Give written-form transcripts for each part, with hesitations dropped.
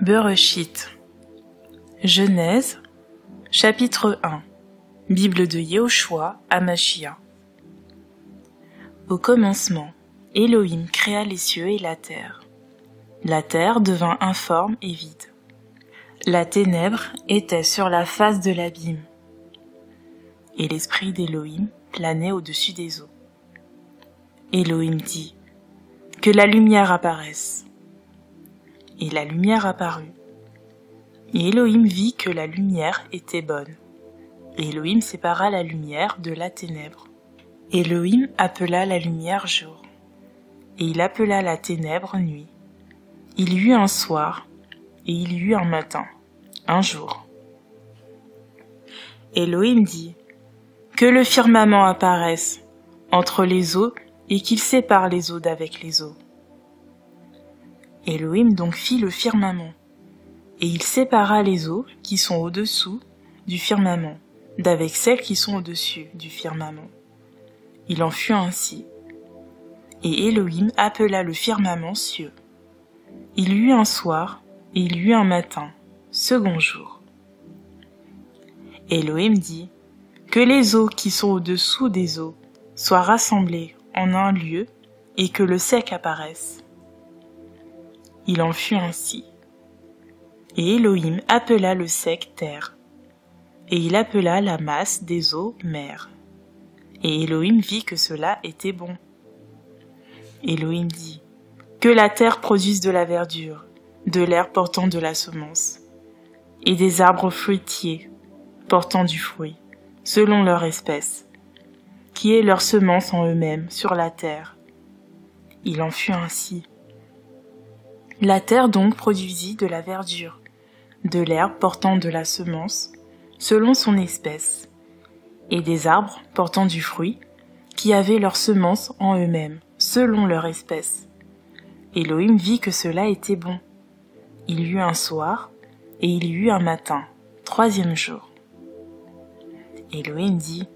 Bereshit. Genèse, chapitre 1. Bible de Yehoshua HaMashiach. Au commencement, Elohim créa les cieux et la terre. La terre devint informe et vide. La ténèbre était sur la face de l'abîme, et l'esprit d'Elohim planait au-dessus des eaux. Elohim dit, que la lumière apparaisse. Et la lumière apparut. Et Elohim vit que la lumière était bonne. Et Elohim sépara la lumière de la ténèbre. Elohim appela la lumière jour, et il appela la ténèbre nuit. Il y eut un soir, et il y eut un matin, un jour. Elohim dit, que le firmament apparaisse entre les eaux et qu'il sépare les eaux d'avec les eaux. Elohim donc fit le firmament, et il sépara les eaux qui sont au-dessous du firmament d'avec celles qui sont au-dessus du firmament. Il en fut ainsi. Et Elohim appela le firmament cieux. Il y eut un soir, et il y eut un matin, second jour. Elohim dit, que les eaux qui sont au-dessous des eaux soient rassemblées en un lieu, et que le sec apparaisse. Il en fut ainsi. Et Elohim appela le sec terre, et il appela la masse des eaux mer. Et Elohim vit que cela était bon. Elohim dit, que la terre produise de la verdure, de l'herbe portant de la semence, et des arbres fruitiers portant du fruit, selon leur espèce, qui est leur semence en eux-mêmes sur la terre. Il en fut ainsi. La terre donc produisit de la verdure, de l'herbe portant de la semence, selon son espèce, et des arbres portant du fruit, qui avaient leur semence en eux-mêmes, selon leur espèce. Elohim vit que cela était bon. Il y eut un soir, et il y eut un matin, troisième jour. Elohim dit,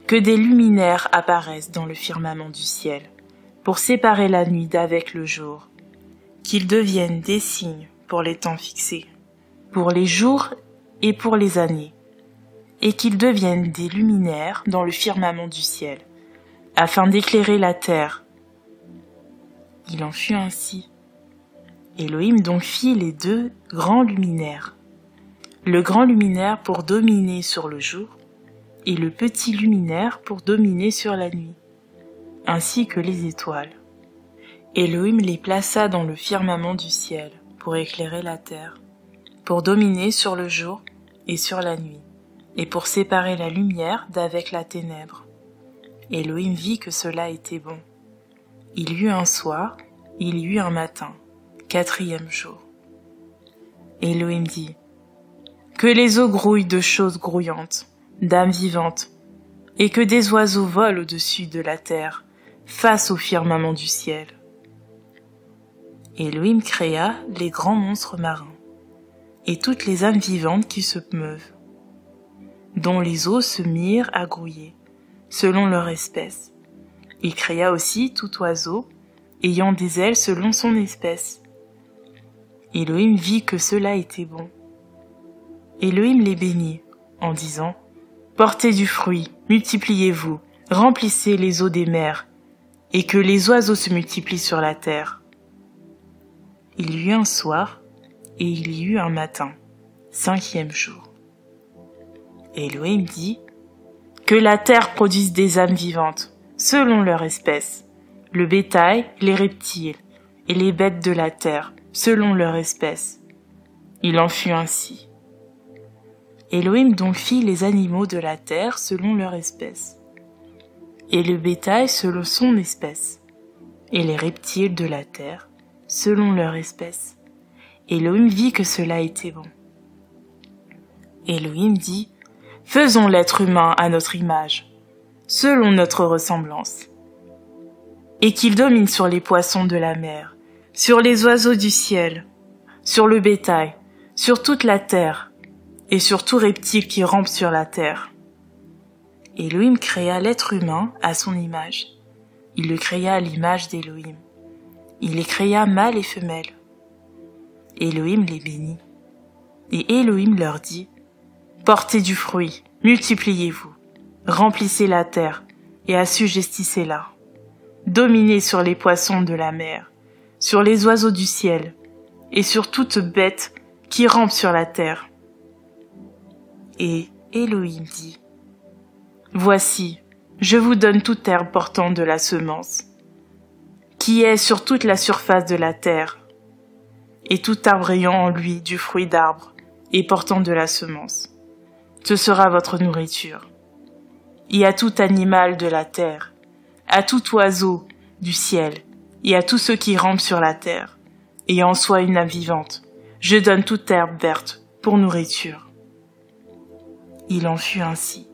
que des luminaires apparaissent dans le firmament du ciel, pour séparer la nuit d'avec le jour, qu'ils deviennent des signes pour les temps fixés, pour les jours et pour les années, et qu'ils deviennent des luminaires dans le firmament du ciel, afin d'éclairer la terre. Il en fut ainsi. Elohim donc fit les deux grands luminaires, le grand luminaire pour dominer sur le jour, et le petit luminaire pour dominer sur la nuit, ainsi que les étoiles. Elohim les plaça dans le firmament du ciel, pour éclairer la terre, pour dominer sur le jour et sur la nuit, et pour séparer la lumière d'avec la ténèbre. Elohim vit que cela était bon. Il y eut un soir, il y eut un matin, quatrième jour. Elohim dit, que les eaux grouillent de choses grouillantes, d'âmes vivantes, et que des oiseaux volent au-dessus de la terre, face au firmament du ciel. Elohim créa les grands monstres marins, et toutes les âmes vivantes qui se meuvent, dont les eaux se mirent à grouiller, selon leur espèce. Il créa aussi tout oiseau, ayant des ailes selon son espèce. Elohim vit que cela était bon. Elohim les bénit, en disant, portez du fruit, multipliez-vous, remplissez les eaux des mers, et que les oiseaux se multiplient sur la terre. Il y eut un soir, et il y eut un matin, cinquième jour. Elohim dit, que la terre produise des âmes vivantes, selon leur espèce, le bétail, les reptiles, et les bêtes de la terre, selon leur espèce. Il en fut ainsi. Elohim donc fit les animaux de la terre selon leur espèce, et le bétail selon son espèce, et les reptiles de la terre selon leur espèce. Elohim vit que cela était bon. Elohim dit, faisons l'être humain à notre image, selon notre ressemblance, et qu'il domine sur les poissons de la mer, sur les oiseaux du ciel, sur le bétail, sur toute la terre, et sur tout reptile qui rampe sur la terre. Elohim créa l'être humain à son image. Il le créa à l'image d'Elohim. Il les créa mâles et femelles. Elohim les bénit. Et Elohim leur dit, « Portez du fruit, multipliez-vous, remplissez la terre et assujettissez-la. Dominez sur les poissons de la mer, sur les oiseaux du ciel et sur toute bête qui rampe sur la terre. » Et Elohim dit, « Voici, je vous donne toute herbe portant de la semence, qui est sur toute la surface de la terre, et tout arbre ayant en lui du fruit d'arbre et portant de la semence. Ce sera votre nourriture. Et à tout animal de la terre, à tout oiseau du ciel, et à tous ceux qui rampent sur la terre, et en soi une âme vivante, je donne toute herbe verte pour nourriture. » Il en fut ainsi.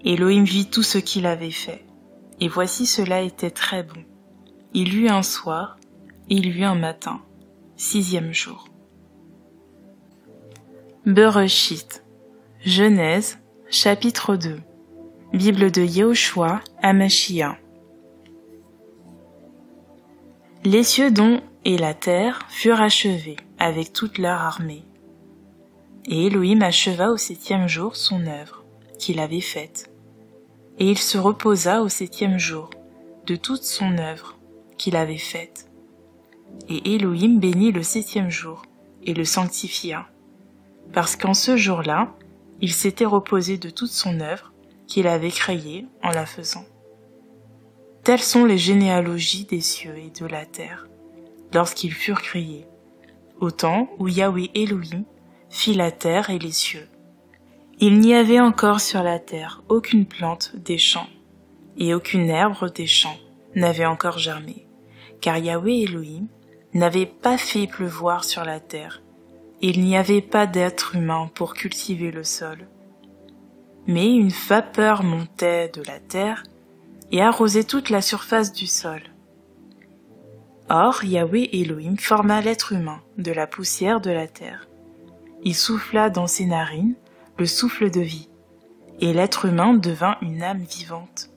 Elohim vit tout ce qu'il avait fait, et voici cela était très bon. Il eut un soir, et il eut un matin, 6e jour. Bereshit, Genèse, chapitre 2. Bible de Yehoshua Hamashiach. Les cieux dont et la terre furent achevés avec toute leur armée. Et Elohim acheva au 7e jour son œuvre qu'il avait faite. Et il se reposa au 7e jour de toute son œuvre qu'il avait faite. Et Elohim bénit le 7e jour et le sanctifia, parce qu'en ce jour-là, il s'était reposé de toute son œuvre qu'il avait créée en la faisant. Telles sont les généalogies des cieux et de la terre, lorsqu'ils furent créés, au temps où Yahweh Elohim fit la terre et les cieux. Il n'y avait encore sur la terre aucune plante des champs, et aucune herbe des champs n'avait encore germé, car Yahweh Elohim n'avait pas fait pleuvoir sur la terre, et il n'y avait pas d'être humain pour cultiver le sol. Mais une vapeur montait de la terre et arrosait toute la surface du sol. Or Yahweh Elohim forma l'être humain de la poussière de la terre. Il souffla dans ses narines le souffle de vie, et l'être humain devint une âme vivante.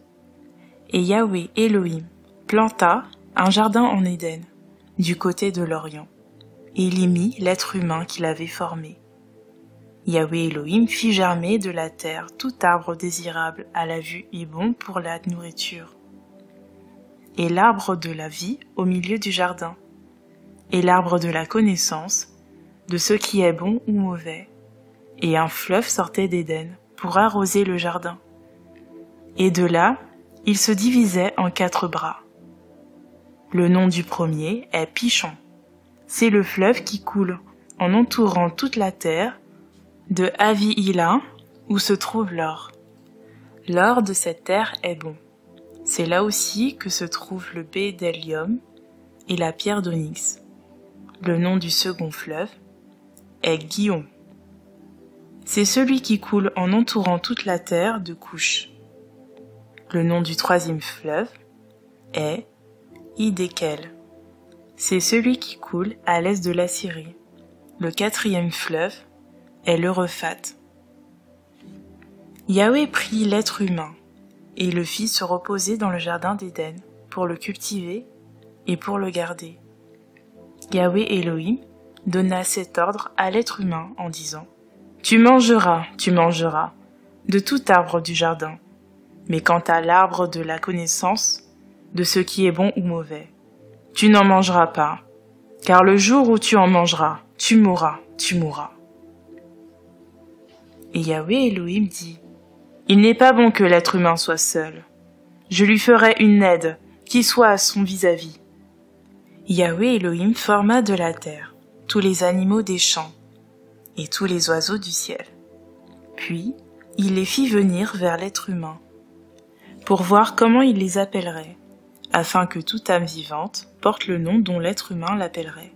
Et Yahweh Elohim planta un jardin en Éden, du côté de l'Orient, et il y mit l'être humain qu'il avait formé. Yahweh Elohim fit germer de la terre tout arbre désirable à la vue et bon pour la nourriture, et l'arbre de la vie au milieu du jardin, et l'arbre de la connaissance de ce qui est bon ou mauvais, et un fleuve sortait d'Éden pour arroser le jardin. Et de là, il se divisait en 4 bras. Le nom du premier est Pichon. C'est le fleuve qui coule en entourant toute la terre, de Havi-Ila, où se trouve l'or. L'or de cette terre est bon. C'est là aussi que se trouve le bédélium et la pierre d'onyx. Le nom du second fleuve est Guillon. C'est celui qui coule en entourant toute la terre de Couche. Le nom du 3e fleuve est Hidékel. C'est celui qui coule à l'est de la Syrie. Le 4e fleuve est l'Euphrate. Yahweh prit l'être humain et le fit se reposer dans le jardin d'Éden pour le cultiver et pour le garder. Yahweh Elohim donna cet ordre à l'être humain en disant : tu mangeras de tout arbre du jardin, mais quant à l'arbre de la connaissance de ce qui est bon ou mauvais, tu n'en mangeras pas, car le jour où tu en mangeras, tu mourras. Et Yahweh Elohim dit : il n'est pas bon que l'être humain soit seul. Je lui ferai une aide qui soit à son vis-à-vis. Yahweh Elohim forma de la terre tous les animaux des champs et tous les oiseaux du ciel. Puis il les fit venir vers l'être humain, pour voir comment il les appellerait, afin que toute âme vivante porte le nom dont l'être humain l'appellerait.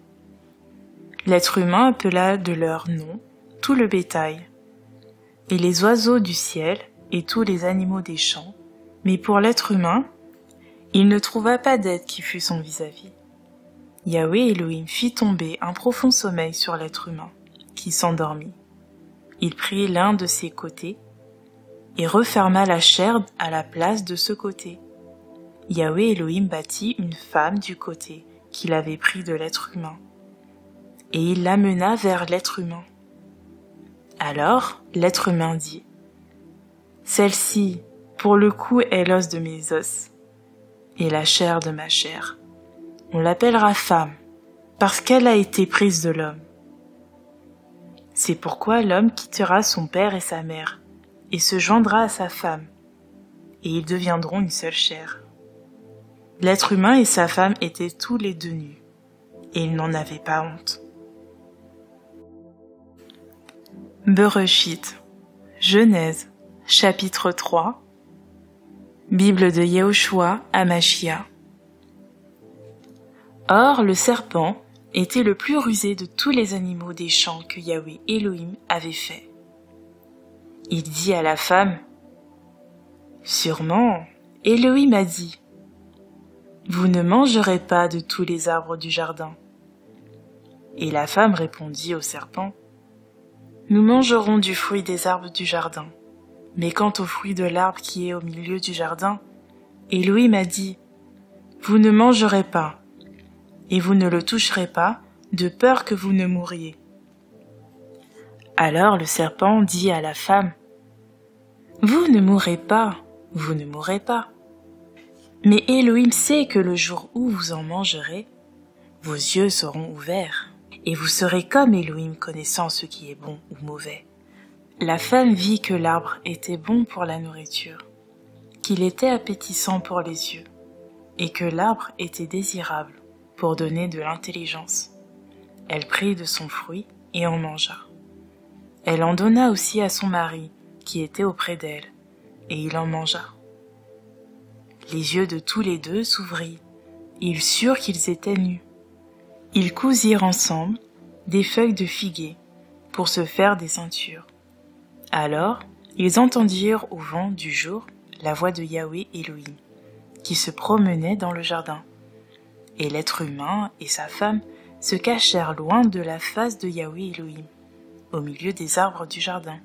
L'être humain appela de leur nom tout le bétail, et les oiseaux du ciel et tous les animaux des champs, mais pour l'être humain, il ne trouva pas d'aide qui fût son vis-à-vis. Yahweh Elohim fit tomber un profond sommeil sur l'être humain, qui s'endormit. Il prit l'un de ses côtés et referma la chair à la place de ce côté. Yahweh Elohim bâtit une femme du côté qu'il avait pris de l'être humain. et il l'amena vers l'être humain. Alors l'être humain dit, « Celle-ci, pour le coup, est l'os de mes os, et la chair de ma chair. On l'appellera femme, parce qu'elle a été prise de l'homme. C'est pourquoi l'homme quittera son père et sa mère, et se joindra à sa femme, et ils deviendront une seule chair. » L'être humain et sa femme étaient tous les deux nus, et ils n'en avaient pas honte. Bereshit, Genèse, chapitre 3, Bible de Yehoshua Hamashia. Or, le serpent était le plus rusé de tous les animaux des champs que Yahweh Elohim avait fait. Il dit à la femme, « Sûrement, Elohim a dit, vous ne mangerez pas de tous les arbres du jardin. » Et la femme répondit au serpent, « Nous mangerons du fruit des arbres du jardin. Mais quant au fruit de l'arbre qui est au milieu du jardin, Elohim a dit, vous ne mangerez pas, et vous ne le toucherez pas, de peur que vous ne mouriez. » Alors le serpent dit à la femme, « Vous ne mourrez pas, vous ne mourrez pas. Mais Elohim sait que le jour où vous en mangerez, vos yeux seront ouverts, et vous serez comme Elohim connaissant ce qui est bon ou mauvais. » La femme vit que l'arbre était bon pour la nourriture, qu'il était appétissant pour les yeux, et que l'arbre était désirable pour donner de l'intelligence. Elle prit de son fruit et en mangea. Elle en donna aussi à son mari, qui était auprès d'elle, et il en mangea. Les yeux de tous les deux s'ouvrirent, et ils surent qu'ils étaient nus. Ils cousirent ensemble des feuilles de figuier pour se faire des ceintures. Alors, ils entendirent au vent du jour la voix de Yahweh Elohim, qui se promenait dans le jardin. Et l'être humain et sa femme se cachèrent loin de la face de Yahweh Elohim, au milieu des arbres du jardin.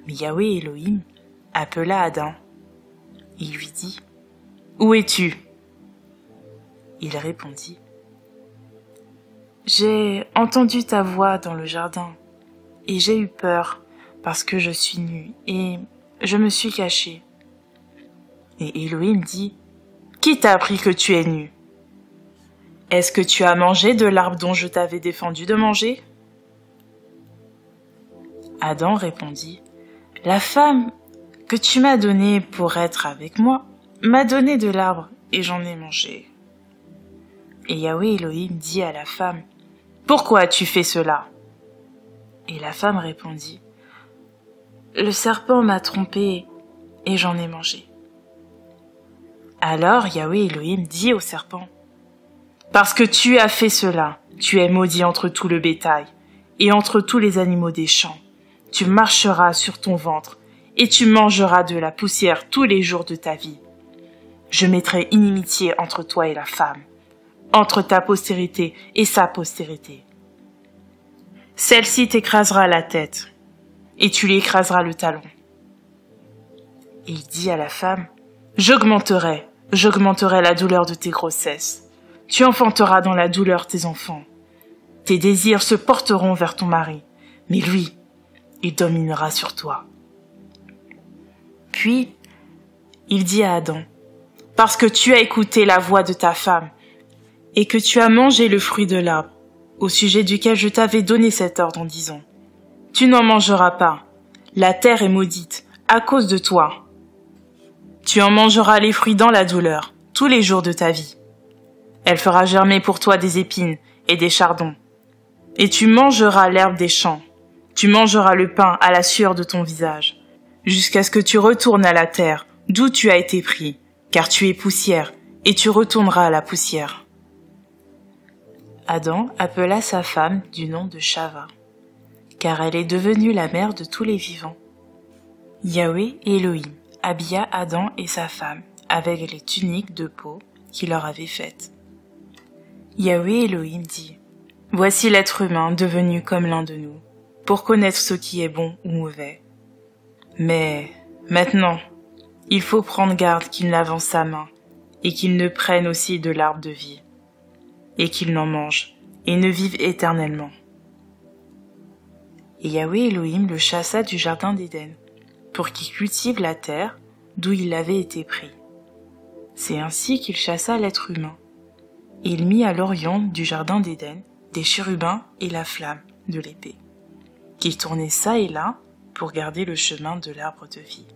Mais Yahweh Elohim appela Adam. Il lui dit, « Où es-tu » Il répondit, « J'ai entendu ta voix dans le jardin, et j'ai eu peur, parce que je suis nu, et je me suis caché. » Et Elohim dit, « Qui t'a appris que tu es nu ? Est-ce que tu as mangé de l'arbre dont je t'avais défendu de manger ?» Adam répondit, « La femme que tu m'as donnée pour être avec moi m'a donné de l'arbre et j'en ai mangé. » Et Yahweh Elohim dit à la femme, « Pourquoi as-tu fait cela ?» Et la femme répondit, « Le serpent m'a trompée et j'en ai mangé. » Alors Yahweh Elohim dit au serpent, « Parce que tu as fait cela, tu es maudit entre tout le bétail et entre tous les animaux des champs. Tu marcheras sur ton ventre et tu mangeras de la poussière tous les jours de ta vie. Je mettrai inimitié entre toi et la femme, entre ta postérité et sa postérité. Celle-ci t'écrasera la tête, et tu lui écraseras le talon. » Et il dit à la femme, « J'augmenterai la douleur de tes grossesses. Tu enfanteras dans la douleur tes enfants. Tes désirs se porteront vers ton mari, mais lui, il dominera sur toi. » Puis, il dit à Adam, « Parce que tu as écouté la voix de ta femme, et que tu as mangé le fruit de l'arbre, au sujet duquel je t'avais donné cet ordre en disant, « Tu n'en mangeras pas, la terre est maudite, à cause de toi. Tu en mangeras les fruits dans la douleur, tous les jours de ta vie. Elle fera germer pour toi des épines et des chardons. Et tu mangeras l'herbe des champs, tu mangeras le pain à la sueur de ton visage, jusqu'à ce que tu retournes à la terre, d'où tu as été pris, car tu es poussière, et tu retourneras à la poussière. » Adam appela sa femme du nom de Chava, car elle est devenue la mère de tous les vivants. Yahweh Elohim habilla Adam et sa femme avec les tuniques de peau qu'il leur avait faites. Yahweh Elohim dit, « Voici l'être humain devenu comme l'un de nous, pour connaître ce qui est bon ou mauvais. Mais maintenant, il faut prendre garde qu'il n'avance sa main, et qu'il ne prenne aussi de l'arbre de vie, et qu'il n'en mange, et ne vive éternellement. Et Yahweh Elohim le chassa du jardin d'Éden, pour qu'il cultive la terre d'où il avait été pris. C'est ainsi qu'il chassa l'être humain. Et il mit à l'orient du jardin d'Éden des chérubins et la flamme de l'épée, qu'ils tournaient çà et là pour garder le chemin de l'arbre de vie.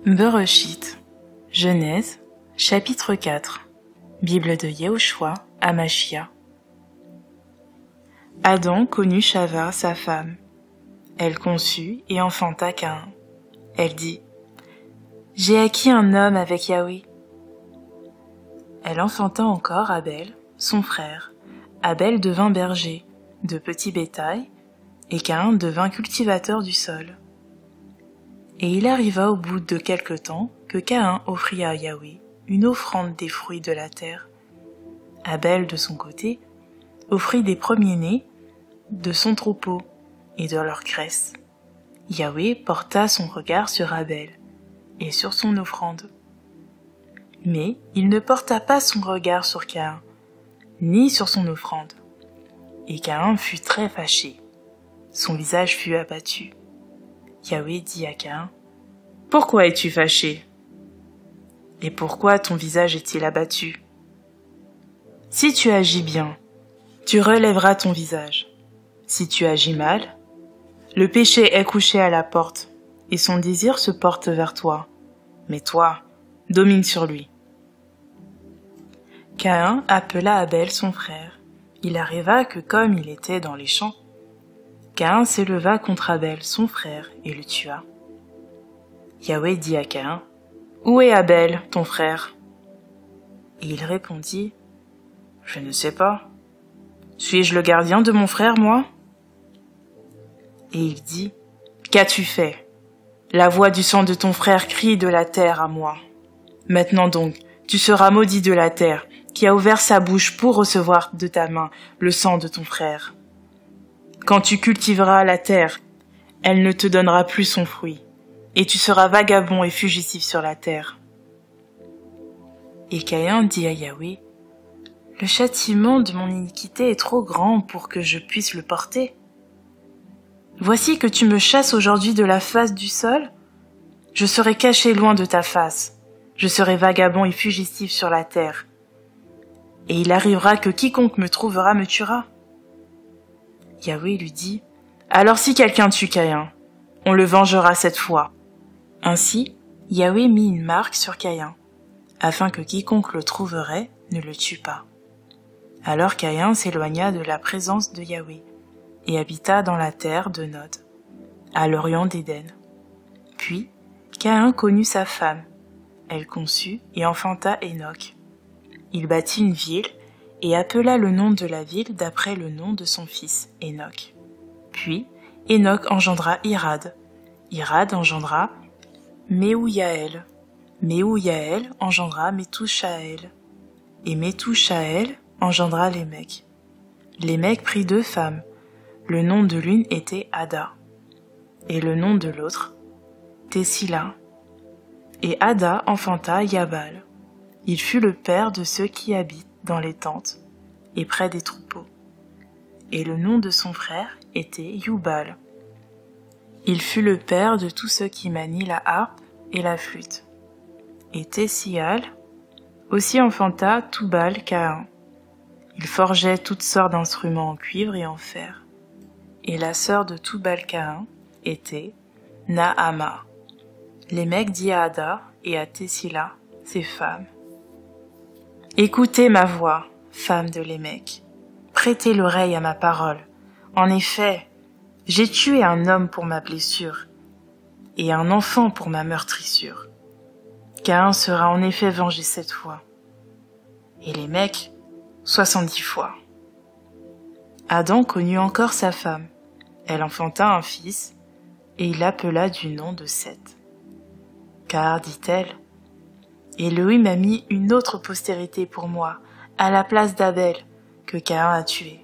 Bereshit, Genèse, chapitre 4, Bible de Yehoshua à Machia. Adam connut Chava, sa femme. Elle conçut et enfanta Caïn. Elle dit: « J'ai acquis un homme avec Yahweh. » Elle enfanta encore Abel, son frère. Abel devint berger, de petit bétail, et Caïn devint cultivateur du sol. Et il arriva au bout de quelque temps que Caïn offrit à Yahweh une offrande des fruits de la terre. Abel, de son côté, offrit des premiers-nés de son troupeau et de leur graisse. Yahweh porta son regard sur Abel et sur son offrande. Mais il ne porta pas son regard sur Caïn, ni sur son offrande. Et Caïn fut très fâché. Son visage fut abattu. Yahweh dit à Caïn: « Pourquoi es-tu fâché? Et pourquoi ton visage est-il abattu? Si tu agis bien, tu relèveras ton visage. Si tu agis mal, le péché est couché à la porte, et son désir se porte vers toi. Mais toi, domine sur lui. » Caïn appela Abel son frère. Il arriva que comme il était dans les champs, Caïn s'éleva contre Abel son frère et le tua. Yahweh dit à Caïn: « Où est Abel, ton frère? » Et il répondit: « Je ne sais pas. Suis-je le gardien de mon frère, moi? » Et il dit: « Qu'as-tu fait? La voix du sang de ton frère crie de la terre à moi. Maintenant donc, tu seras maudit de la terre, qui a ouvert sa bouche pour recevoir de ta main le sang de ton frère. Quand tu cultiveras la terre, elle ne te donnera plus son fruit, et tu seras vagabond et fugitif sur la terre. » Et Caïn dit à Yahweh: « Le châtiment de mon iniquité est trop grand pour que je puisse le porter. Voici que tu me chasses aujourd'hui de la face du sol. Je serai caché loin de ta face. Je serai vagabond et fugitif sur la terre. Et il arrivera que quiconque me trouvera me tuera. » Yahweh lui dit: « Alors si quelqu'un tue Caïn, on le vengera cette fois. » Ainsi, Yahweh mit une marque sur Caïn, afin que quiconque le trouverait ne le tue pas. Alors Caïn s'éloigna de la présence de Yahweh, et habita dans la terre de Nod, à l'orient d'Éden. Puis Caïn connut sa femme. Elle conçut et enfanta Hénoc. Il bâtit une ville et appela le nom de la ville d'après le nom de son fils, Hénoc. Puis Hénoc engendra Irad. Irad engendra Méhouyaël. Méhouyaël engendra Méthushaël. Et Méthushaël engendra Lémec. Lémec prit 2 femmes. Le nom de l'une était Ada, et le nom de l'autre, Tessila. Et Ada enfanta Yabal. Il fut le père de ceux qui habitent dans les tentes et près des troupeaux. Et le nom de son frère était Yubal. Il fut le père de tous ceux qui manient la harpe et la flûte. Et Tessial aussi enfanta Tubal-Caïn. Il forgeait toutes sortes d'instruments en cuivre et en fer. Et la sœur de Tubal-Caïn était Naama. Lémec dit à Ada et à Tessila, ses femmes: « Écoutez ma voix, femmes de Lémec. Prêtez l'oreille à ma parole. En effet, j'ai tué un homme pour ma blessure, et un enfant pour ma meurtrissure. Caïn sera en effet vengé 7 fois, et Lémec 70 fois. » Adam connut encore sa femme. Elle enfanta un fils, et il l'appela du nom de Seth. Car, dit-elle, Elohim a mis une autre postérité pour moi, à la place d'Abel, que Caïn a tué.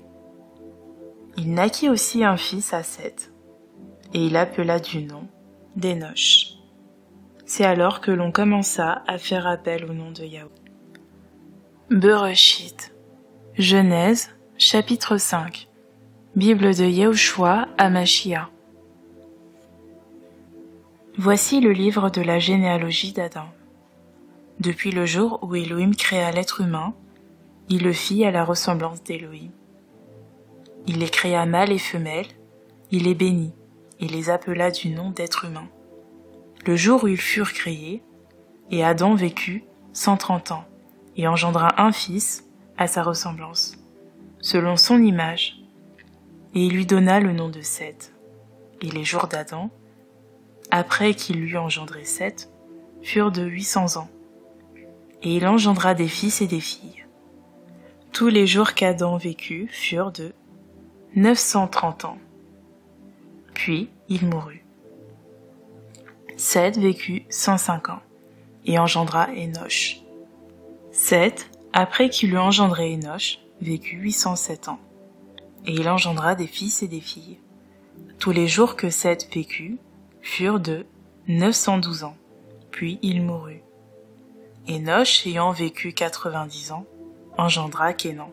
Il naquit aussi un fils à Seth, et il l'appela du nom d'Énoch. C'est alors que l'on commença à faire appel au nom de Yahweh. Bereshit. Genèse, chapitre 5. Bible de Yehoshua HaMashiach. Voici le livre de la généalogie d'Adam. Depuis le jour où Elohim créa l'être humain, il le fit à la ressemblance d'Elohim. Il les créa mâles et femelles, il les bénit et les appela du nom d'être humain. Le jour où ils furent créés, et Adam vécut 130 ans, et engendra un fils à sa ressemblance, selon son image, et il lui donna le nom de Seth. Et les jours d'Adam, après qu'il lui engendré Seth, furent de 800 ans, et il engendra des fils et des filles. Tous les jours qu'Adam vécut furent de 930 ans. Puis il mourut. Seth vécut 105 ans, et engendra Enoch. Seth, après qu'il eut engendré Enoch, vécut 807 ans, et il engendra des fils et des filles. Tous les jours que Seth vécut furent de 912 ans, puis il mourut. Enoch, ayant vécu 90 ans, engendra Kénan.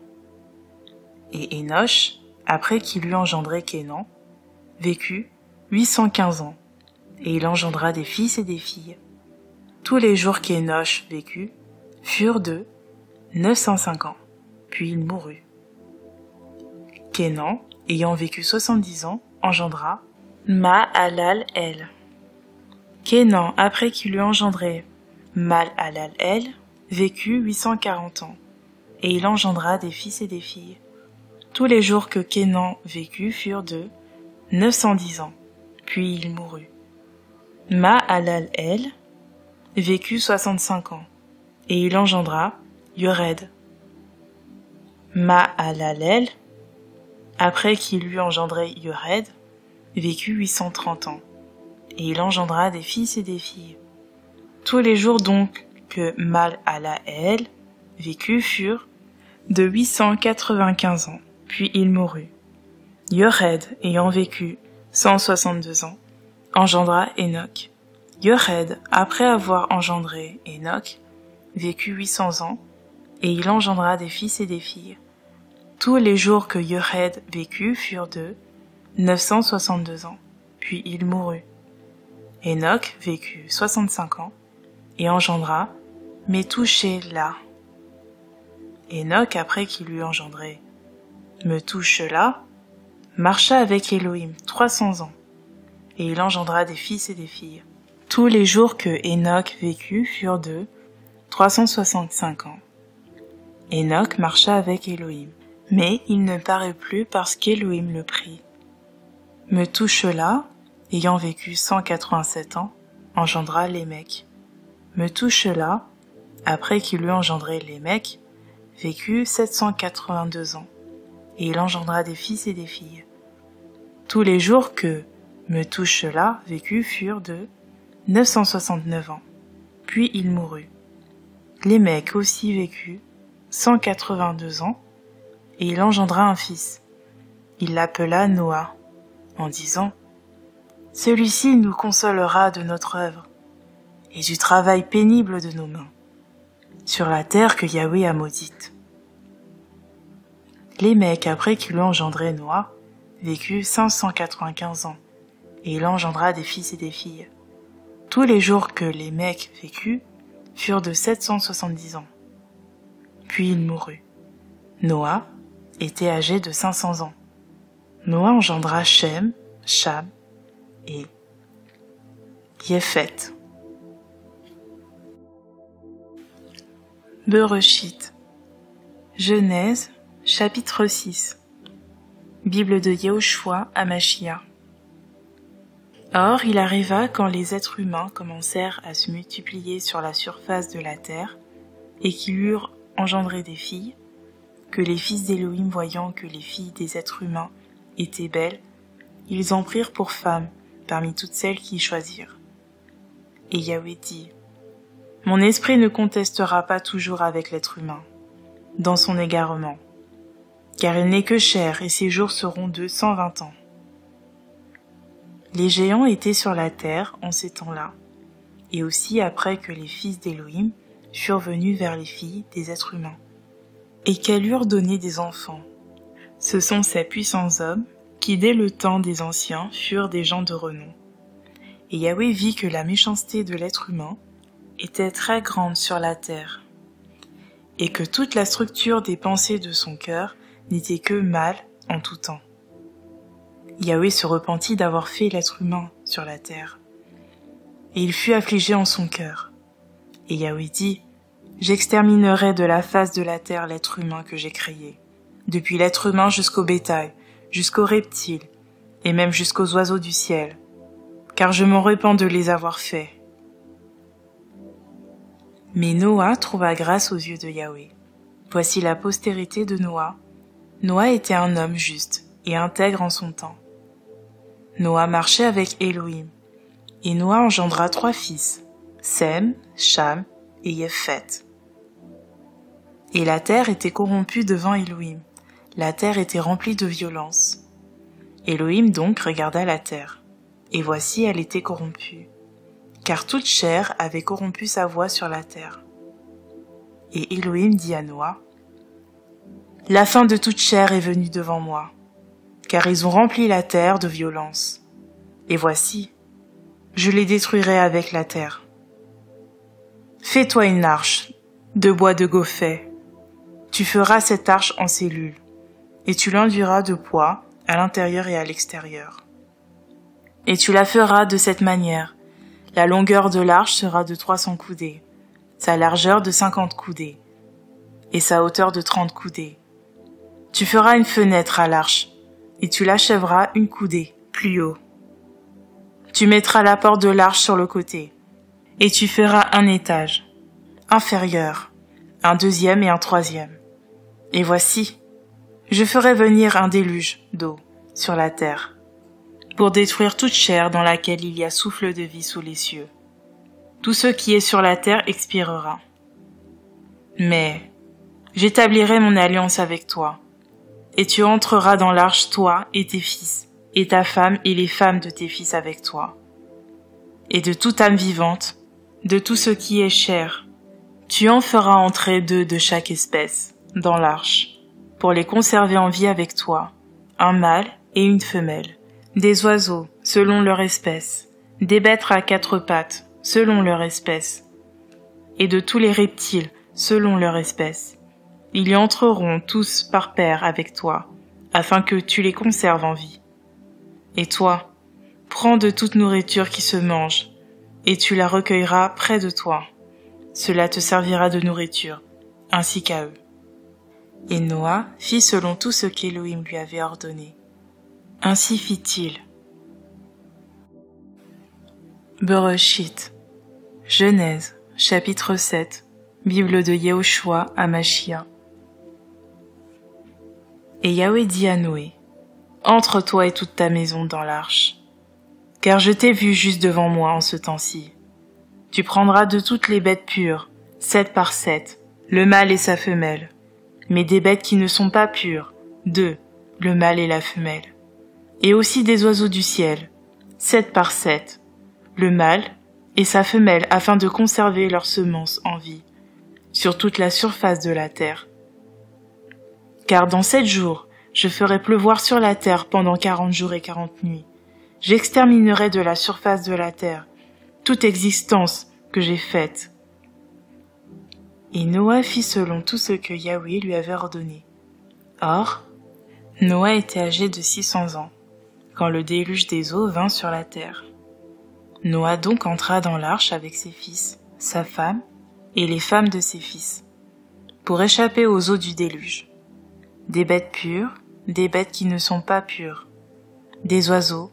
Et Enoch, après qu'il eut engendré Kénan, vécut 815 ans, et il engendra des fils et des filles. Tous les jours qu'Enoch vécut furent de 905 ans, puis il mourut. Kénan, ayant vécu 70 ans, engendra Mahalalel. Kénan, après qu'il eut engendré Mahalalel, vécut 840 ans, et il engendra des fils et des filles. Tous les jours que Kénan vécut furent de 910 ans, puis il mourut. Mahalalel vécut 65 ans, et il engendra Yored. Mahalalel, après qu'il eut engendré Yored, vécut 830 ans, et il engendra des fils et des filles. Tous les jours donc que Mahalalel vécut furent de 895 ans, puis il mourut. Yored, ayant vécu 162 ans, engendra Enoch. Yored, après avoir engendré Enoch, vécut 800 ans, et il engendra des fils et des filles. Tous les jours que Yored vécut furent de 962 ans, puis il mourut. Enoch vécut 65 ans, et engendra Methushélah. Enoch, après qu'il eut engendré Methushélah, marcha avec Elohim 300 ans, et il engendra des fils et des filles. Tous les jours que Enoch vécut furent de 365 ans. Enoch marcha avec Elohim, mais il ne parut plus parce qu'Elohim le prit. Methushélah, ayant vécu 187 ans, engendra Lémec. Methushélah, après qu'il eut engendré Lémec, vécut 782 ans, et il engendra des fils et des filles. Tous les jours que Methushélah vécut furent de 969 ans, puis il mourut. Lémec aussi vécut 182 ans, et il engendra un fils. Il l'appela Noah, en disant « Celui-ci nous consolera de notre œuvre, et du travail pénible de nos mains, sur la terre que Yahweh a maudite. » Lémec, après qu'il eut engendré Noah, vécut 595 ans, et il engendra des fils et des filles. Tous les jours que Lémec vécut furent de 770 ans. Puis il mourut. Noah était âgé de 500 ans. Noah engendra Shem, Cham et Yéphet. Bereshit. Genèse, chapitre 6. Bible de Yehoshua HaMashiach. Or, il arriva quand les êtres humains commencèrent à se multiplier sur la surface de la terre, et qu'ils eurent engendré des filles, que les fils d'Élohim, voyant que les filles des êtres humains étaient belles, ils en prirent pour femmes parmi toutes celles qu'ils choisirent. Et Yahweh dit, « Mon esprit ne contestera pas toujours avec l'être humain, dans son égarement, car il n'est que chair et ses jours seront de 120 ans. » Les géants étaient sur la terre en ces temps-là, et aussi après que les fils d'Élohim furent venus vers les filles des êtres humains, et qu'elle eurent donné des enfants. Ce sont ces puissants hommes qui, dès le temps des anciens, furent des gens de renom. Et Yahweh vit que la méchanceté de l'être humain était très grande sur la terre, et que toute la structure des pensées de son cœur n'était que mal en tout temps. Yahweh se repentit d'avoir fait l'être humain sur la terre, et il fut affligé en son cœur. Et Yahweh dit, « J'exterminerai de la face de la terre l'être humain que j'ai créé, depuis l'être humain jusqu'au bétail, jusqu'aux reptiles, et même jusqu'aux oiseaux du ciel, car je m'en repens de les avoir faits. » Mais Noah trouva grâce aux yeux de Yahweh. Voici la postérité de Noah. Noah était un homme juste et intègre en son temps. Noah marchait avec Elohim, et Noah engendra 3 fils, Sem, Cham et Yéphet. Et la terre était corrompue devant Elohim. La terre était remplie de violence. Elohim donc regarda la terre, et voici elle était corrompue, car toute chair avait corrompu sa voie sur la terre. Et Elohim dit à Noah, « La fin de toute chair est venue devant moi, car ils ont rempli la terre de violence. Et voici, je les détruirai avec la terre. Fais-toi une arche de bois de gophet. Tu feras cette arche en cellules, et tu l'enduiras de poids à l'intérieur et à l'extérieur. Et tu la feras de cette manière. La longueur de l'arche sera de 300 coudées, sa largeur de 50 coudées, et sa hauteur de 30 coudées. Tu feras une fenêtre à l'arche, et tu l'achèveras une coudée plus haut. Tu mettras la porte de l'arche sur le côté, et tu feras un étage, inférieur, un deuxième et un troisième. Et voici, je ferai venir un déluge d'eau sur la terre, pour détruire toute chair dans laquelle il y a souffle de vie sous les cieux. Tout ce qui est sur la terre expirera. Mais j'établirai mon alliance avec toi, et tu entreras dans l'arche, toi et tes fils, et ta femme et les femmes de tes fils avec toi. Et de toute âme vivante, de tout ce qui est chair, tu en feras entrer 2 de chaque espèce dans l'arche, pour les conserver en vie avec toi, un mâle et une femelle, des oiseaux selon leur espèce, des bêtes à 4 pattes selon leur espèce, et de tous les reptiles selon leur espèce. Ils y entreront tous par paire avec toi, afin que tu les conserves en vie. Et toi, prends de toute nourriture qui se mange, et tu la recueilleras près de toi. Cela te servira de nourriture, ainsi qu'à eux. Et Noah fit selon tout ce qu'Élohim lui avait ordonné. Ainsi fit-il. Bereshit, Genèse, chapitre 7, Bible de Yehoshua Hamashia. Et Yahweh dit à Noé, « Entre toi et toute ta maison dans l'arche, car je t'ai vu juste devant moi en ce temps-ci. Tu prendras de toutes les bêtes pures, 7 par 7, le mâle et sa femelle, mais des bêtes qui ne sont pas pures, 2, le mâle et la femelle, et aussi des oiseaux du ciel, 7 par 7, le mâle et sa femelle, afin de conserver leurs semences en vie, sur toute la surface de la terre. Car dans 7 jours, je ferai pleuvoir sur la terre pendant 40 jours et 40 nuits. J'exterminerai de la surface de la terre toute existence que j'ai faite. » Et Noah fit selon tout ce que Yahweh lui avait ordonné. Or, Noah était âgé de 600 ans, quand le déluge des eaux vint sur la terre. Noah donc entra dans l'arche avec ses fils, sa femme et les femmes de ses fils, pour échapper aux eaux du déluge. Des bêtes pures, des bêtes qui ne sont pas pures, des oiseaux,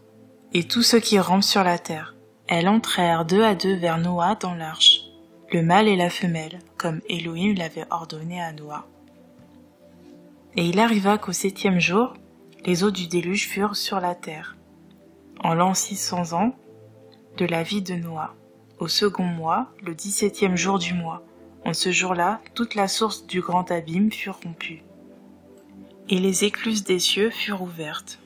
et tout ce qui rampe sur la terre. Elles entrèrent 2 à 2 vers Noah dans l'arche, le mâle et la femelle, comme Elohim l'avait ordonné à Noah. Et il arriva qu'au 7e jour, les eaux du déluge furent sur la terre. En l'an 600 ans de la vie de Noah, au 2e mois, le 17e jour du mois, en ce jour-là, toute la source du grand abîme fut rompue. Et les écluses des cieux furent ouvertes.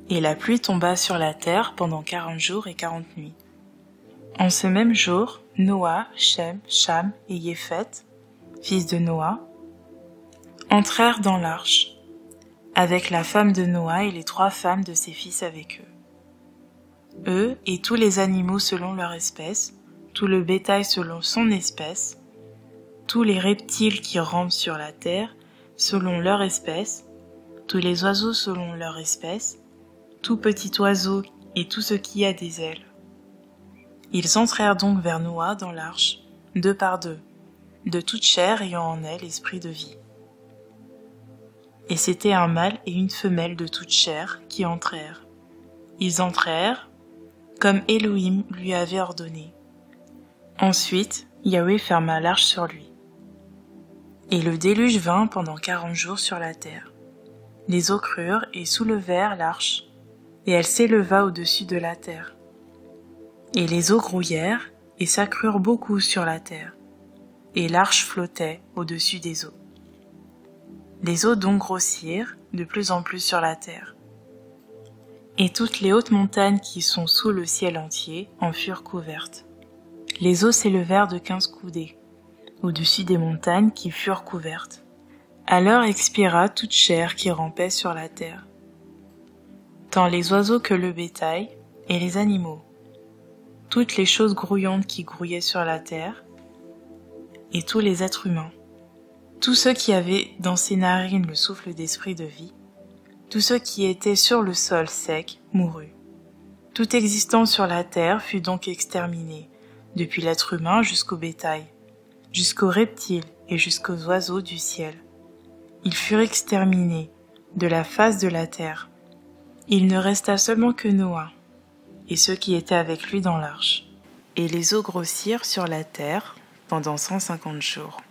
Et la pluie tomba sur la terre pendant 40 jours et 40 nuits. En ce même jour, Noah, Shem, Cham et Yéphet, fils de Noah, entrèrent dans l'arche, avec la femme de Noa et les 3 femmes de ses fils avec eux. Eux et tous les animaux selon leur espèce, tout le bétail selon son espèce, tous les reptiles qui rampent sur la terre selon leur espèce, tous les oiseaux selon leur espèce, tout petit oiseau et tout ce qui a des ailes. Ils entrèrent donc vers Noa dans l'arche, 2 par 2, de toute chair ayant en elle esprit de vie. Et c'était un mâle et une femelle de toute chair qui entrèrent. Ils entrèrent, comme Elohim lui avait ordonné. Ensuite, Yahweh ferma l'arche sur lui. Et le déluge vint pendant 40 jours sur la terre. Les eaux crurent et soulevèrent l'arche, et elle s'éleva au-dessus de la terre. Et les eaux grouillèrent et s'accrurent beaucoup sur la terre, et l'arche flottait au-dessus des eaux. Les eaux donc grossirent de plus en plus sur la terre. Et toutes les hautes montagnes qui sont sous le ciel entier en furent couvertes. Les eaux s'élevèrent de 15 coudées, au-dessus des montagnes qui furent couvertes. Alors expira toute chair qui rampait sur la terre, tant les oiseaux que le bétail et les animaux, toutes les choses grouillantes qui grouillaient sur la terre, et tous les êtres humains. Tous ceux qui avaient dans ses narines le souffle d'esprit de vie, tous ceux qui étaient sur le sol sec mourut. Tout existant sur la terre fut donc exterminé, depuis l'être humain jusqu'au bétail, jusqu'aux reptiles et jusqu'aux oiseaux du ciel. Ils furent exterminés de la face de la terre. Il ne resta seulement que Noa, et ceux qui étaient avec lui dans l'arche. Et les eaux grossirent sur la terre pendant 150 jours.